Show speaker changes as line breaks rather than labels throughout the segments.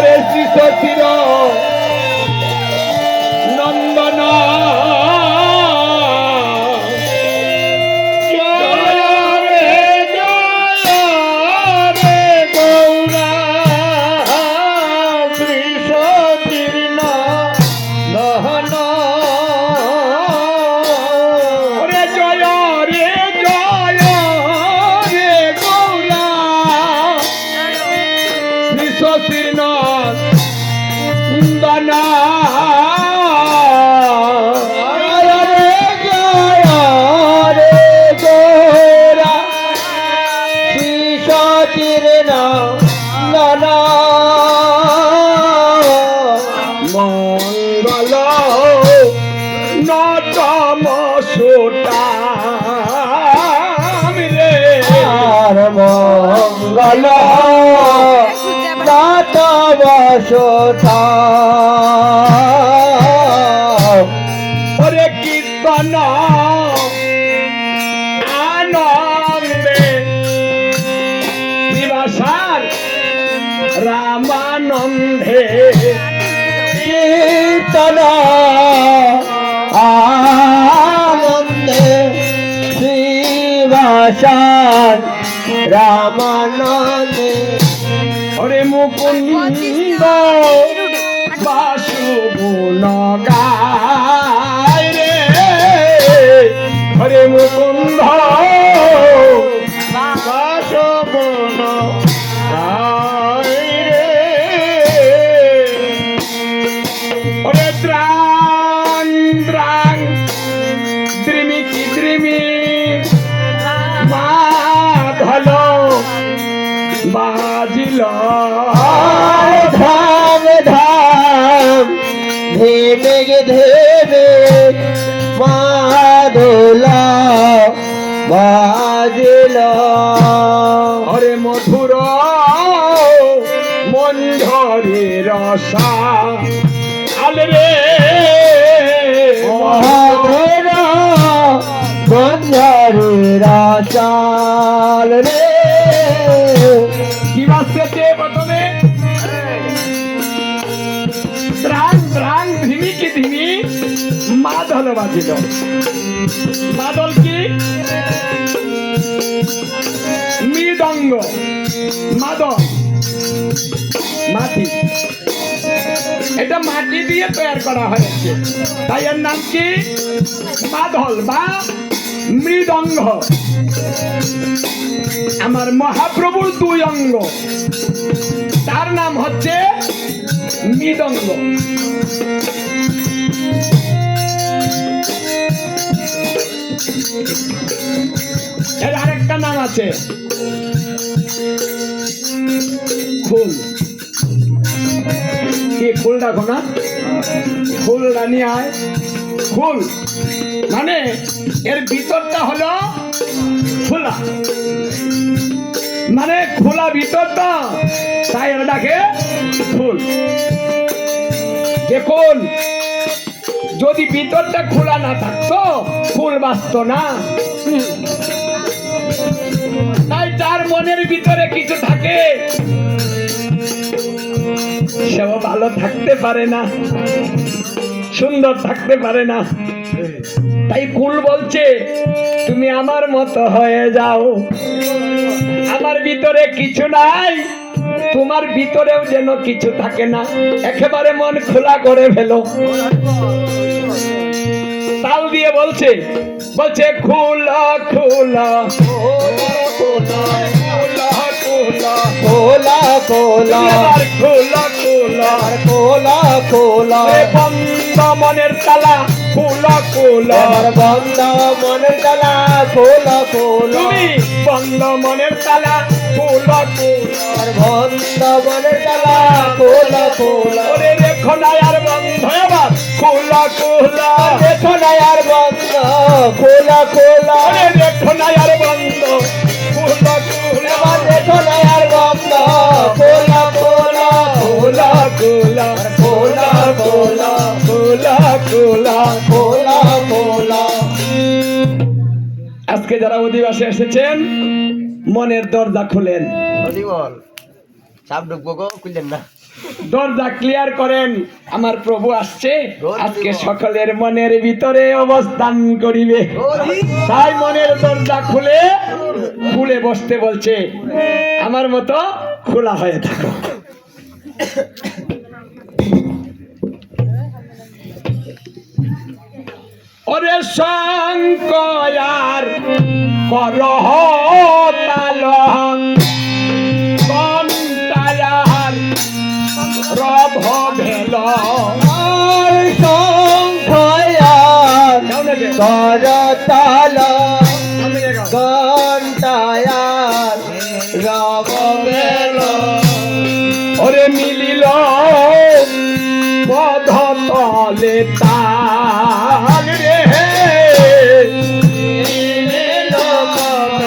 ওরে শ্রী সতীর নন্দন মঙ্গল নতম সুতাম রে মঙ্গল নতম সুতাম ওরে কীর্তন আনন্দে দিবাসার রামানন্দে কীর্তন আনন্দে শ্রীবাসার রামানন্দে হরে মুকুন্দ বাসুগুণ গায় রে হরে মুকুন্দ বাসুগুণ গায় রে হরে ত্রাণ ত্রাণ দ্রিমিকি দ্রিমি মাধল বাজিল ধাম ধাম ধেমে গে ধেমে মাধল বাজিল হরে মধুর মঞ্জরি রসা আলে রে মধুর মঞ্জরি রসাল রে কি বাজছে প্রথমে ত্রাং ত্রাং ধিমিকি ধিমি মাদল বাজিল মাদল কি মৃদঙ্গ মাদল মাটি এটা মাটি দিয়ে তৈরি করা হয়েছে তাই এর নাম কি মাদল বা মৃদঙ্গ আমার মহাপ্রভুর দুই অঙ্গ তার নাম হচ্ছে মৃদঙ্গ এর আরেকটা নাম আছে ফুল কি ফুল রাখো না ফুল রানি আয় ফুল মানে এর ভিতরটা হলো খোলা মানে খোলা ভিতরটা তাই এটাকে ফুল দেখুন যদি ভিতরটা খোলা না থাকতো ফুল বাঁচতো না তাই যার মনের ভিতরে কিছু থাকে সেও ভালো থাকতে পারে না সুন্দর থাকতে পারে না তাই কুল বলছে তুমি আমার মতো হয়ে যাও আমার ভিতরে কিছু নাই তোমার ভিতরেও যেন কিছু থাকে না একেবারে মন খোলা করে ফেলো তাল দিয়ে বলছে বলছে খোলা খোলা খোলা খোলা খোলা খোলা খোলা খোলা খোলা খোলা বন্ধ মনের তালা খোলা খোলা বন্ধ মনের তালা খোলা খোলা তুমি বন্ধ মনের তালা খোলা খোলা বন্ধ মনের তালা খোলা খোলা ওরে রেখো না আর বন্ধ আবার খোলা খোলা রেখো না আর বন্ধ খোলা খোলা ওরে রেখো না আর বন্ধ খোলা খোলা রেখো না আর বন্ধ খোলা খোলা খোলা খোলা খোলা খোলা খোলা খোলা খোলা খোলা আজকে যারা অধিবাসে এসেছেন মনের দরজা খুলেন
বল সাপ ঢুকবো গো খুললেন না।
দরজা ক্লিয়ার করেন, আমার প্রভু আসছে, আজকে সকলের মনের ভিতরে অবস্থান করিবে। তাই মনের দরজা খুলে খুলে বসতে বলছে, আমার মতো খোলা হয়ে থাকো। ওরে শঙ্কয়ার করহ তাল কন্টায়ার রভ ভেল
শঙ্খয়ার করতাল ঘণ্টায়ার রব বেল।
ওরে মিলিল পদ তলে তাল রে
মিলিল পদ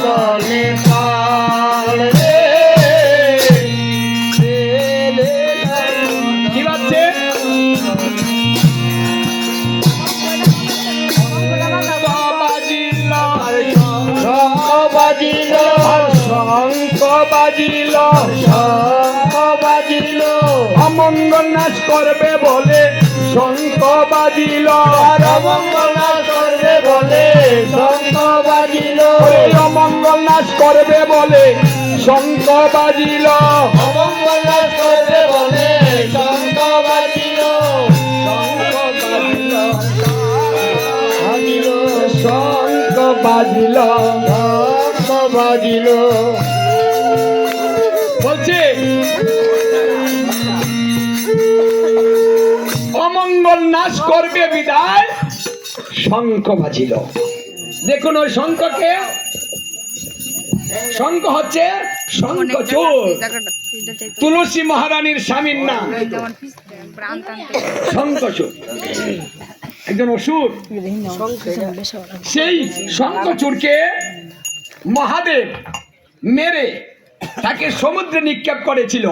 তলে তাল রে।
কি বাজছে?
বাজিল
শঙ্খ বাজিল,
শঙ্খ বাজিল
অমঙ্গল নাশ করবে বলে শঙ্খ বাজিল,
আর অমঙ্গল নাশ করবে বলে শঙ্খ বাজিল।
অমঙ্গল নাশ করবে বলে শঙ্খ বাজিল,
অমঙ্গল নাশ করবে বলে শঙ্খ বাজিল। শঙ্খ বাজিল বাজিল
শঙ্খ বাজিল।
শঙ্খ বাজিল।
বলছে অমঙ্গল নাশ করবে বিদায় শঙ্খ বাজিল। দেখুন ওই শঙ্খকে, শঙ্খ হচ্ছে শঙ্খচূড়, তুলসী মহারানীর স্বামীর নাম শঙ্খচূড়, একজন অসুর। সেই শঙ্খচূড়কে মহাদেব মেরে তাকে সমুদ্রে নিক্ষেপ করেছিল।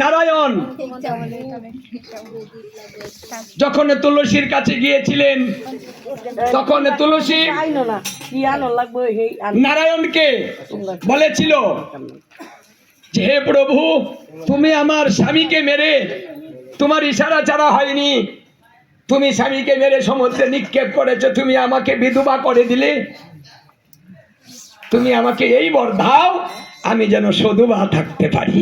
নারায়ণ যখন তুলসীর কাছে গিয়েছিলেন, তখন তুলসী নারায়ণকে বলেছিল যে হে প্রভু, তুমি আমার স্বামীকে মেরে, তোমার ইশারা ছাড়া হয়নি, তুমি স্বামীকে মেরে সমুদ্রে নিক্ষেপ করেছো, তুমি আমাকে বিধবা করে দিলে, তুমি আমাকে এই বর দাও আমি যেন সধবা থাকতে পারি।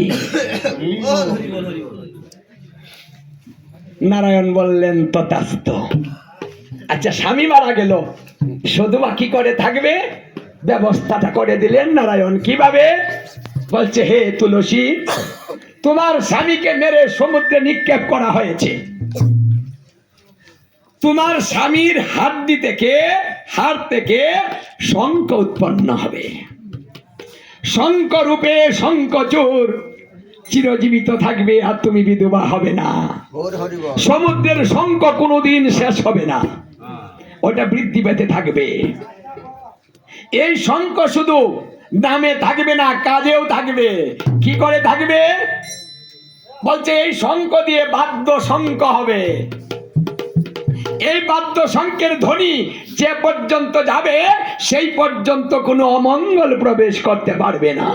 নারায়ণ বললেন তথাস্তু। আচ্ছা, স্বামী মারা গেল, সধবা কি করে থাকবে? ব্যবস্থাটা করে দিলেন নারায়ণ। কিভাবে? বলছে হে তুলসী, তোমার স্বামীকে মেরে সমুদ্রে নিক্ষেপ করা হয়েছে, তোমার স্বামীর হাড্ডি থেকে, হাড় থেকে শঙ্খ উৎপন্ন হবে। শঙ্খ রূপে শঙ্খচূড় চিরজীবিত থাকবে, আর তুমি বিধবা হবে না। সমুদ্রের শঙ্খ কোনোদিন শেষ হবে না, ওটা বৃদ্ধি পেতে থাকবে। এই শঙ্খ শুধু নামে থাকবে না, কাজেও থাকবে। কি করে থাকবে? বলছে এই শঙ্খ দিয়ে বাদ্য শঙ্খ হবে। এই বাদ্য শঙ্খের ধ্বনি যে পর্যন্ত যাবে, সেই পর্যন্ত কোনো অমঙ্গল প্রবেশ করতে পারবে না।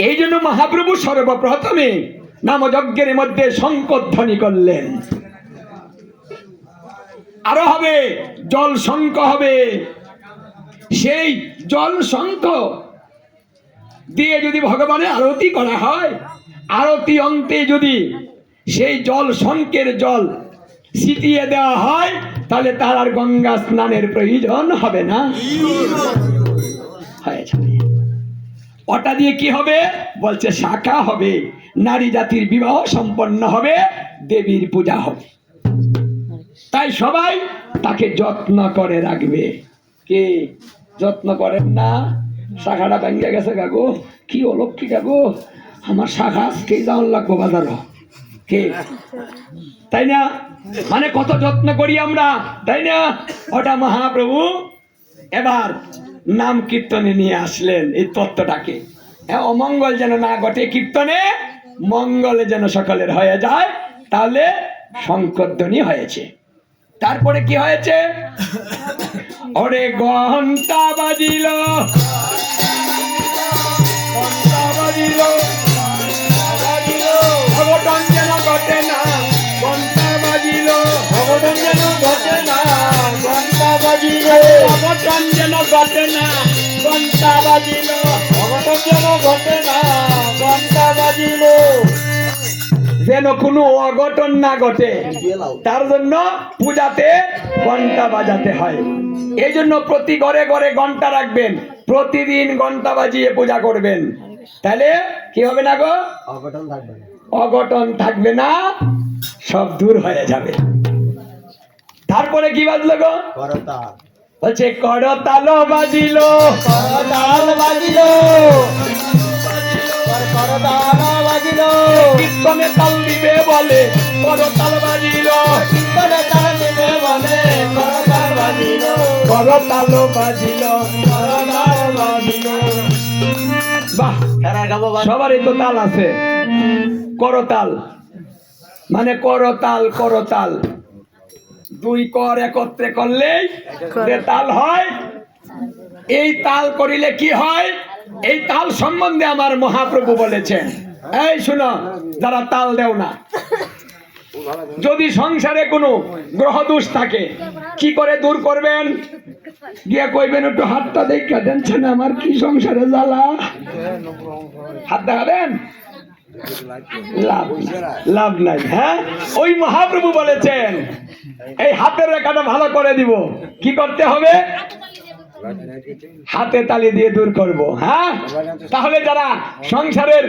এই জন্য মহাপ্রভু সর্বপ্রথমে নামযজ্ঞের মধ্যে শঙ্খ ধ্বনি করলেন। আরো হবে জল শঙ্খ হবে। সেই জল শঙ্খ দিয়ে যদি ভগবানের আরতি করা হয়, আরতি অন্তে যদি সেই জল শঙ্খের জল ছিটিয়ে দেওয়া হয়, তাহলে তার আর গঙ্গা স্নানের প্রয়োজন হবে না, হয়ে যাবে। ওটা দিয়ে কি হবে? বলছে শাখা হবে, নারী জাতির বিবাহ সম্পন্ন হবে, দেবীর পূজা হবে। তাই সবাই তাকে যত্ন করে রাখবে। কে যত্ন করেন না? শাখাটা ভেঙে গেছে কাকু, কি অলক্ষী কাকু, আমার শাখা আজকে যাওয়ার লাগবো বাজার। কে? তাই না? মানে কত যত্ন করি আমরা, তাই না? ওটা মহাপ্রভু এবার নাম কীর্তনে নিয়ে আসলেন এই তত্ত্বটাকে। অমঙ্গল যেন না ঘটে কীর্তনে, মঙ্গলে যেন সকলের হয়ে যায়। তাহলে শঙ্করধ্বনি হয়েছে। তারপরে কি হয়েছে? ওরে ঘন্টা বাজিল, বাজিল অঘটন যেন ঘটে না ঘন্টা বাজিল
অঘটন যেন ঘটে না ঘন্টা বাজিল
অঘটন যেন ঘটে না ঘন্টা বাজিল
অঘটন যেন ঘটে না ঘন্টা বাজিল
যেন কোনো অঘটন না ঘটে তার জন্য পূজাতে ঘন্টা বাজাতে হয়। এই জন্য প্রতি ঘরে ঘরে ঘন্টা রাখবেন, প্রতিদিন ঘন্টা বাজিয়ে পূজা করবেন, তাহলে কি হবে না গো?
অঘটন থাকবে না
অঘটন থাকবে না, সব দূর হয়ে যাবে। তারপরে কি বাজলো গো?
করতাল
বলছে করতাল বাজিল
করতাল বাজিল করতাল বাজিল
কীর্তনে তাল দিবে বলে করতাল বাজিল
কীর্তনে তাল দিবে বলে করতাল বাজিল
করতাল বাজিল
করতাল বাজিল
বাহ,
খেলা গাবো
সবারই তো তাল আছে। করতাল মানে করতাল, করতাল দুই কর একত্রে করলেই যে তাল হয়। এই তাল করিলে কি হয়, এই তাল সম্বন্ধে আমার মহাপ্রভু বলেছেন। এই শুনো, যারা তাল দেও না, যদি সংসারে কোনো গ্রহ দোষ থাকে কি করে দূর করবেন? গিয়ে কইবেন একটু হাতটা দেখা দেন, আমার কি সংসারে জ্বালা, হাত দেখাবেন, লাভ নাই। হ্যাঁ, ওই মহাপ্রভু বলেছেন এই হাতের রেখাটা ভালো করে দিব, কি করতে হবে? হাতে তালি দিয়ে দূর করব। হ্যাঁ, তাহলে যারা সংসারের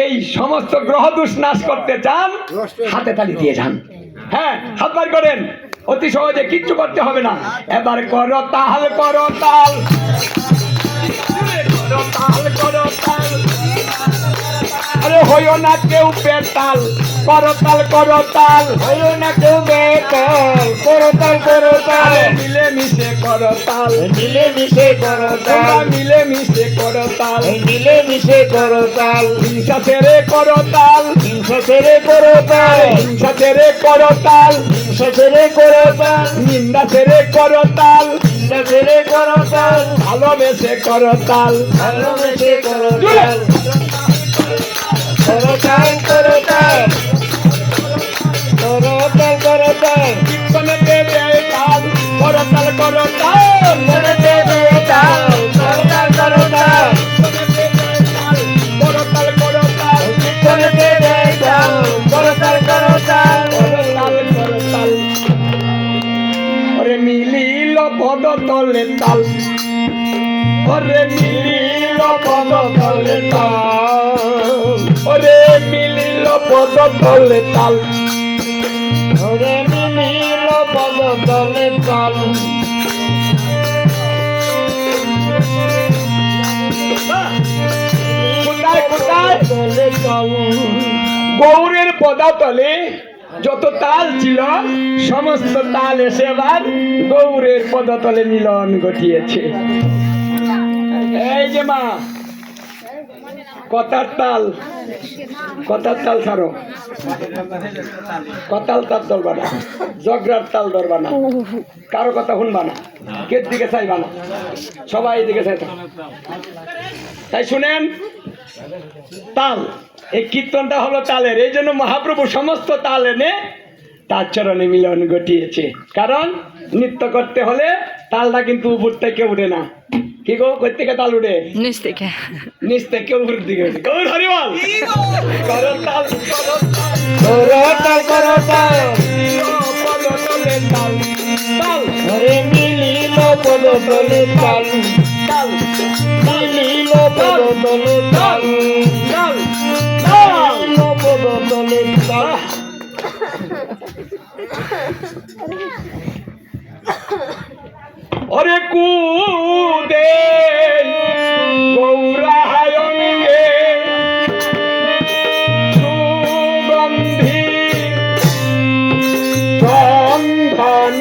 এই সমস্ত গ্রহ দোষ নাশ করতে চান হাতে তালি দিয়ে যান। হ্যাঁ, হাত বার করেন, অতি সহজে কিচ্ছু করতে হবে না। এবার করো তাল, করো তাল, করো তাল, করো তাল, আরে হইও না কেউ বেতাল, করতাল করতাল,
হইও না কেউ বেতাল করতাল করতাল
মিলে মিশে করতাল,
মিলে মিশে করতাল
মিলে মিশে করতাল,
মিলে মিশে করতাল
হিংসা ছেড়ে করতাল,
হিংসা ছেড়ে করতাল
হিংসা ছেড়ে করতাল,
হিংসা ছেড়ে করতাল
নিন্দা ছেড়ে করতাল,
নিন্দা ছেড়ে করতাল
ভালোবেসে করতাল,
ভালোবেসে করতাল করতাল করতাল করতাল করতাল
কীর্তনে দেবে তাল, করতাল করতাল,
করতে বেতাল করতাল করতাল
করতাল করতাল,
করতে বেতাল করতাল করতাল
করতাল করতাল। ওরে মিলিল পদ তলে তাল, ওরে মিলিল পদ তলে তাল, ওরে মিলিল পদ তলে তাল,
ওরে মিলিল পদ তলে তাল
কোথায় কোথায়?
তলে তাল
গৌরের পদাতলে যত তাল ছিল সমস্ত তাল এসে আবার গৌরের পদতলে মিলন ঘটিয়েছে। এই যে মা, কথার তাল, কথার তাল ছাড়ো, কথাল তাল ধরবা না, জগরার তাল ধরবা না, কারো কথা শুনবা না, কের দিকে চাইবা না, সবাই দিকে চাইতা। তাই শুনেন, তাল, এই কীর্তনটা হলো তালের। এই জন্য মহাপ্রভু সমস্ত তাল এনে তার চরণে মিলন ঘটিয়েছে। কারণ নৃত্য করতে হলে তালটা কিন্তু উপর থেকে উঠে না। কি গো, কই থেকে তাল উঠে?
নিচ থেকে।
নিচ থেকে উপর দিকে উঠে। গৌর হরিবল, করো তাল, করো তাল,
করতাল করতাল
পদতলে তাল, তাল,
ওরে মিলিল পদ তলে তাল
তাল,
মিলিল পদ তলে তাল
তাল, তাল।
মিলিল পদ তলে তাল
ওরে কুদে গৌরায়ণে সুগন্ধি চন্দন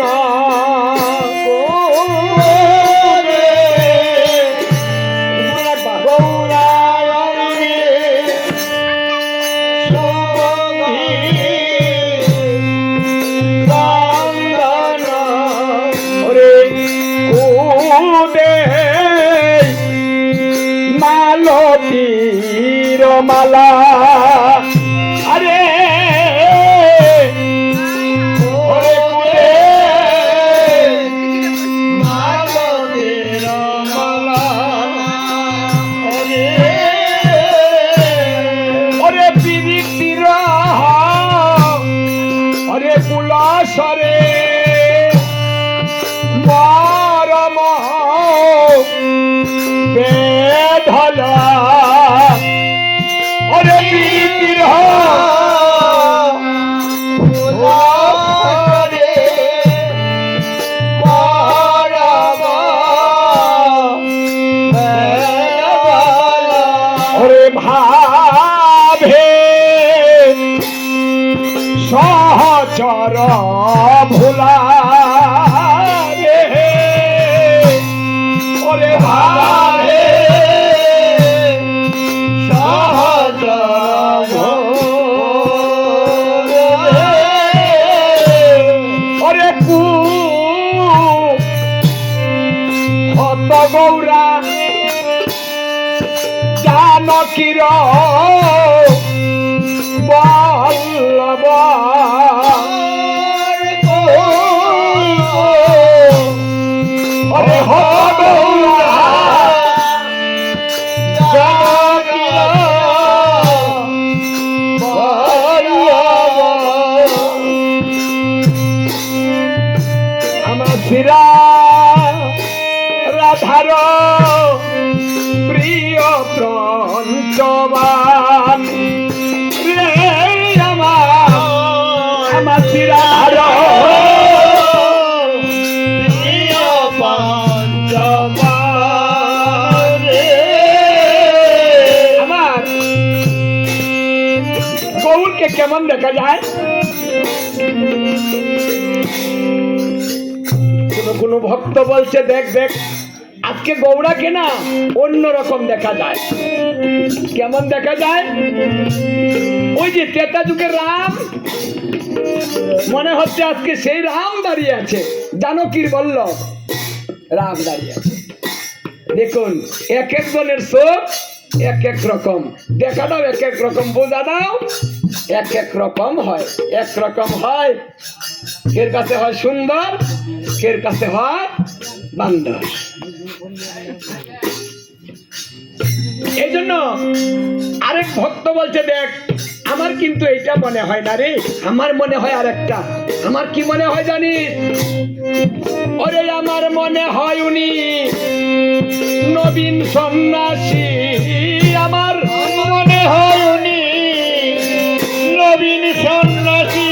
কুদে
গৌরায়ণে
সুগন্ধি চন্দন, ওরে কুদে মালতীর মালা আরে ওরে কুলে
মাগদের মালা
ওরে পিরিতির ওরে কুলাসরে মরম বেধলা ওরে পিরিতির ওরে ভাবে সহচর ভোলা রে ওরে ভাবে ওরে কু হত গৌরা জানকীর বল্লভ ওরে হত গৌরা আমার শিরা রাধার প্রিয় প্রঞ্চবান রে আমার শিরার আমার গৌরকে কেমন দেখা যায় কোন ভক্ত বলছে দেখ দেখ আজকে গৌড়াকে না অন্যরকম দেখা যায় কেমন দেখা যায় ওই যে ত্রেতা যুগের রাম মনে হচ্ছে আজকে সেই রাম দাঁড়িয়ে আছে জানকীর বল্লভ রাম দাঁড়িয়ে আছে দেখুন এক একজনের চোখ এক এক রকম দেখাটাও এক এক রকম বোঝাটাও এক এক রকম হয় একরকম হয় কের কাছে হয় সুন্দর কের কাছে হয় বান্দর এই জন্য আরেক ভক্ত বলছে দেখ আমার কিন্তু এইটা মনে হয় না রে আমার মনে হয় আরেকটা আমার কি মনে হয় জানিস ওরে আমার মনে হয় উনি নবীন সন্ন্যাসী আমার মনে হয় উনি নবীন সন্ন্যাসী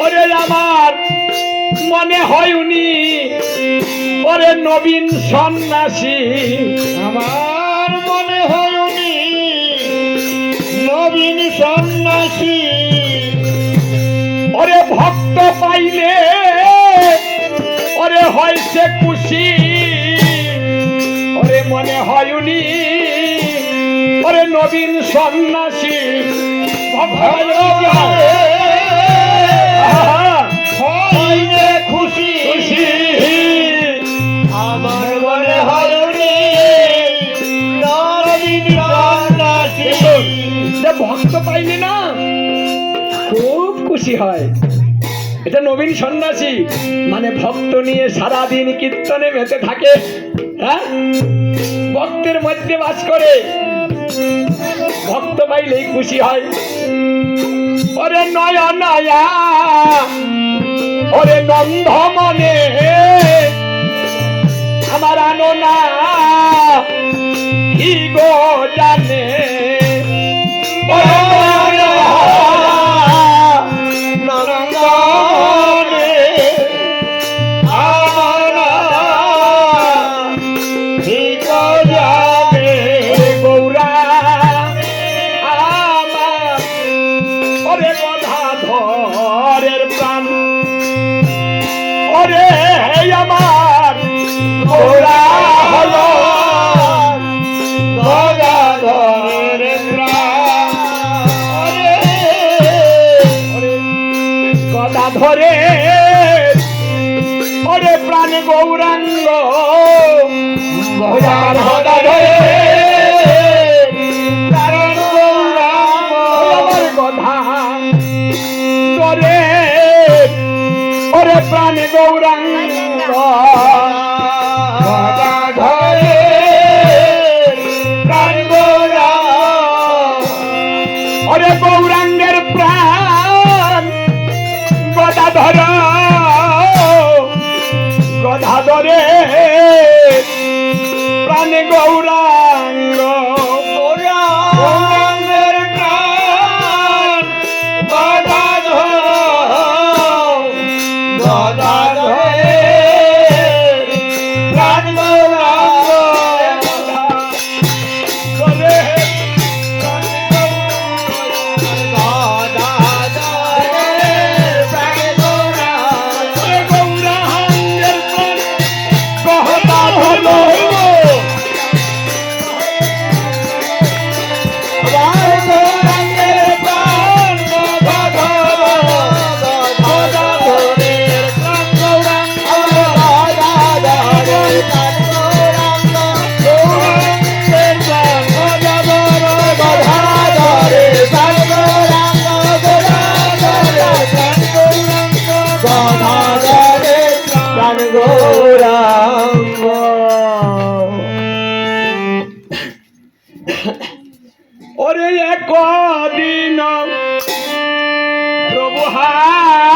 ওরে আমার মনে হয় উনি ওরে নবীন সন্ন্যাসী আমার মনে হয় উনি নবীন সন্ন্যাসী ওরে ভক্ত পাইলে ওরে হয় সে খুশি ওরে মনে হয় উনি ওরে নবীন সন্ন্যাসী খুশি খুশি
আমার মনে হয় উনি নবীন সন্ন্যাসী
যে ভক্ত পাইলে না খুব খুশি হয় এটা নবীন সন্ন্যাসী মানে ভক্ত নিয়ে সারাদিন কীর্তনে মেতে থাকে হ্যাঁ ভক্তের মধ্যে বাস করে ভক্ত পাইলেই খুশি হয় ওরে নয়া নয়া ওরে নন্দ মনে আমার আনো না কি গো জানে আমার ওরা হলো গদাধরের প্রাণ গদাধরে ওরে প্রাণ গৌরাঙ্গ গদাধরে কারণ ওরে একদিন প্রভু হা